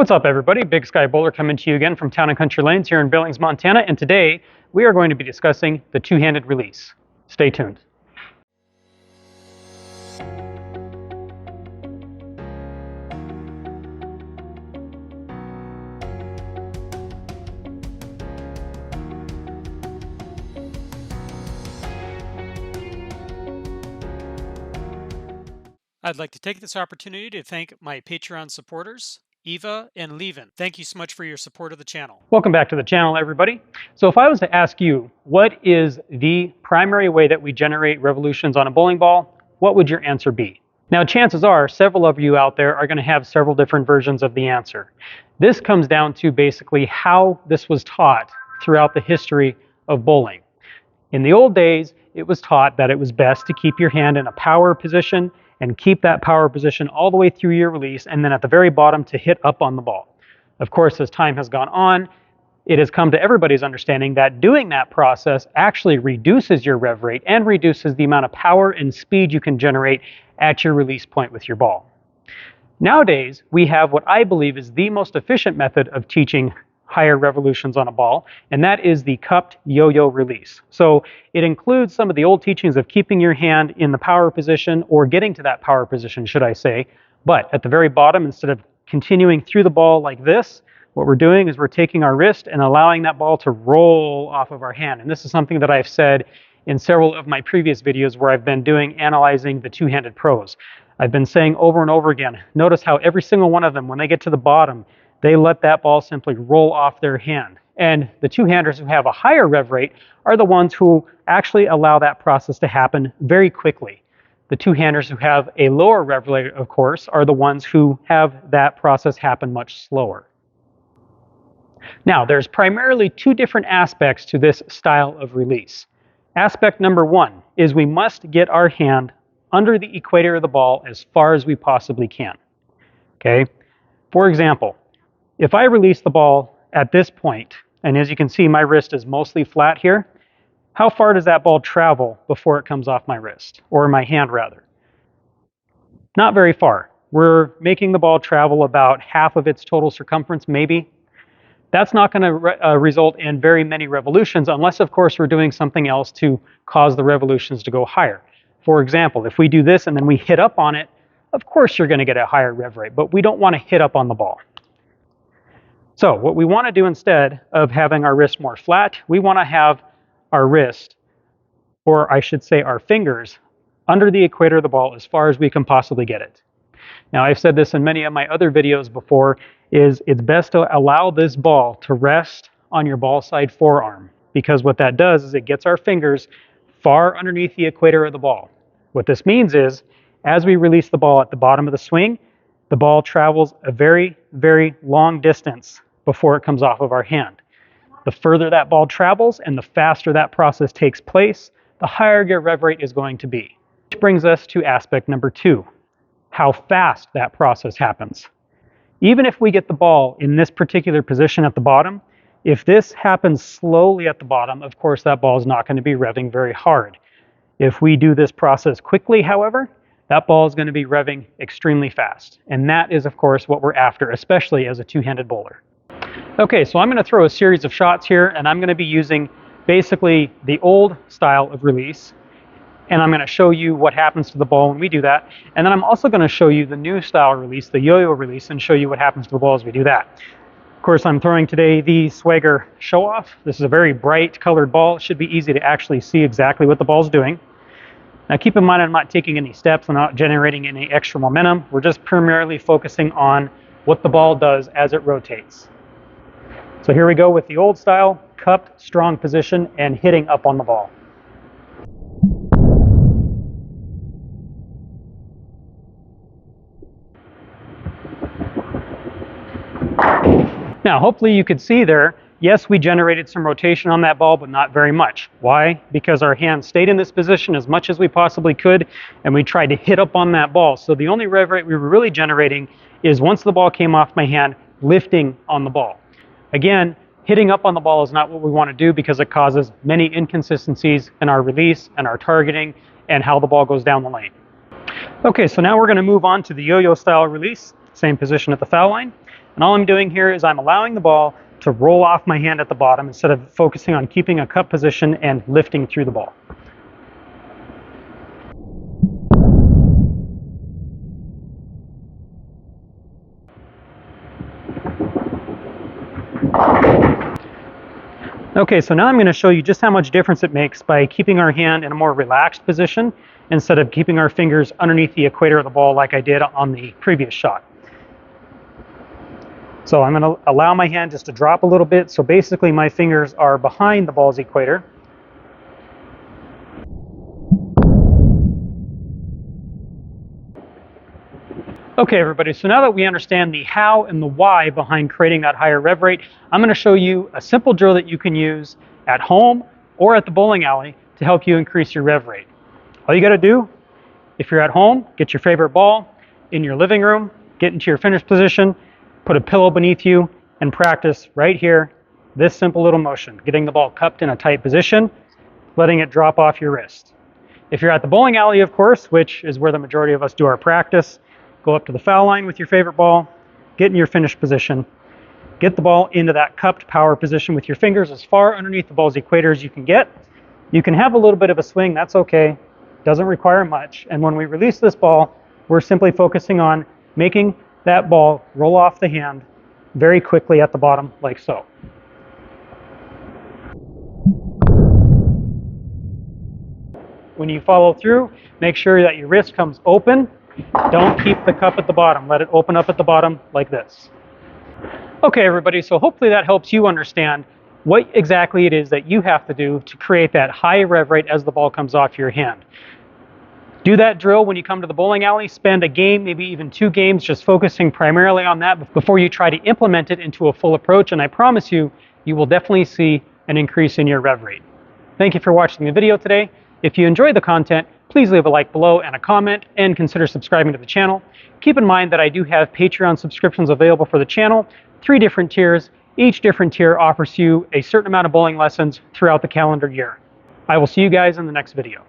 What's up, everybody? Big Sky Bowler coming to you again from Town and Country Lanes here in Billings, Montana, and today we are going to be discussing the two-handed release. Stay tuned. I'd like to take this opportunity to thank my Patreon supporters, Eva and Levin. Thank you so much for your support of the channel. Welcome back to the channel, everybody. So if I was to ask you, what is the primary way that we generate revolutions on a bowling ball, what would your answer be? Now, chances are several of you out there are going to have several different versions of the answer. This comes down to basically how this was taught throughout the history of bowling. In the old days, it was taught that it was best to keep your hand in a power position and keep that power position all the way through your release, and then at the very bottom to hit up on the ball. Of course, as time has gone on, it has come to everybody's understanding that doing that process actually reduces your rev rate and reduces the amount of power and speed you can generate at your release point with your ball. Nowadays, we have what I believe is the most efficient method of teaching higher revolutions on a ball, and that is the cupped yo-yo release. So it includes some of the old teachings of keeping your hand in the power position, or getting to that power position, should I say. But at the very bottom, instead of continuing through the ball like this, what we're doing is we're taking our wrist and allowing that ball to roll off of our hand. And this is something that I've said in several of my previous videos where I've been analyzing the two-handed pros. I've been saying over and over again, notice how every single one of them, when they get to the bottom, they let that ball simply roll off their hand. And the two-handers who have a higher rev rate are the ones who actually allow that process to happen very quickly. The two-handers who have a lower rev rate, of course, are the ones who have that process happen much slower. Now, there's primarily two different aspects to this style of release. Aspect number one is we must get our hand under the equator of the ball as far as we possibly can. Okay? For example, if I release the ball at this point, and as you can see, my wrist is mostly flat here, how far does that ball travel before it comes off my wrist, or my hand rather? Not very far. We're making the ball travel about half of its total circumference, maybe. That's not going to result in very many revolutions, unless, of course, we're doing something else to cause the revolutions to go higher. For example, if we do this and then we hit up on it, of course you're going to get a higher rev rate, but we don't want to hit up on the ball. So what we want to do instead of having our wrist more flat, we want to have our wrist, or I should say our fingers, under the equator of the ball as far as we can possibly get it. Now, I've said this in many of my other videos before, is it's best to allow this ball to rest on your ball side forearm, because what that does is it gets our fingers far underneath the equator of the ball. What this means is, as we release the ball at the bottom of the swing, the ball travels a very, very long distance before it comes off of our hand. The further that ball travels and the faster that process takes place, the higher your rev rate is going to be. Which brings us to aspect number two, how fast that process happens. Even if we get the ball in this particular position at the bottom, if this happens slowly at the bottom, of course that ball is not going to be revving very hard. If we do this process quickly, however, that ball is going to be revving extremely fast. And that is, of course, what we're after, especially as a two-handed bowler. Okay, so I'm going to throw a series of shots here, and I'm going to be using basically the old style of release, and I'm going to show you what happens to the ball when we do that. And then I'm also going to show you the new style release, the yo-yo release, and show you what happens to the ball as we do that. Of course, I'm throwing today the Swagger Show-Off. This is a very bright colored ball. It should be easy to actually see exactly what the ball's doing. Now keep in mind, I'm not taking any steps. I'm not generating any extra momentum. We're just primarily focusing on what the ball does as it rotates. So here we go with the old style, cupped, strong position, and hitting up on the ball. Now, hopefully you could see there, yes, we generated some rotation on that ball, but not very much. Why? Because our hand stayed in this position as much as we possibly could, and we tried to hit up on that ball. So the only rev rate we were really generating is once the ball came off my hand, lifting on the ball. Again, hitting up on the ball is not what we want to do because it causes many inconsistencies in our release and our targeting and how the ball goes down the lane. Okay, so now we're going to move on to the yo-yo style release. Same position at the foul line. And all I'm doing here is I'm allowing the ball to roll off my hand at the bottom instead of focusing on keeping a cup position and lifting through the ball. Okay, so now I'm going to show you just how much difference it makes by keeping our hand in a more relaxed position instead of keeping our fingers underneath the equator of the ball like I did on the previous shot. So I'm going to allow my hand just to drop a little bit, so basically my fingers are behind the ball's equator. Okay, everybody, so now that we understand the how and the why behind creating that higher rev rate, I'm going to show you a simple drill that you can use at home or at the bowling alley to help you increase your rev rate. All you got to do, if you're at home, get your favorite ball in your living room, get into your finish position, put a pillow beneath you, and practice right here this simple little motion, getting the ball cupped in a tight position, letting it drop off your wrist. If you're at the bowling alley, of course, which is where the majority of us do our practice, go up to the foul line with your favorite ball, get in your finish position, get the ball into that cupped power position with your fingers as far underneath the ball's equator as you can get. You can have a little bit of a swing, that's okay, doesn't require much. And when we release this ball, we're simply focusing on making that ball roll off the hand very quickly at the bottom, like so. When you follow through, make sure that your wrist comes open. Don't keep the cup at the bottom. Let it open up at the bottom like this. Okay, everybody, so hopefully that helps you understand what exactly it is that you have to do to create that high rev rate as the ball comes off your hand. Do that drill when you come to the bowling alley. Spend a game, maybe even 2 games, just focusing primarily on that before you try to implement it into a full approach, and I promise you, you will definitely see an increase in your rev rate. Thank you for watching the video today. If you enjoyed the content, please leave a like below and a comment, and consider subscribing to the channel. Keep in mind that I do have Patreon subscriptions available for the channel, 3 different tiers. Each different tier offers you a certain amount of bowling lessons throughout the calendar year. I will see you guys in the next video.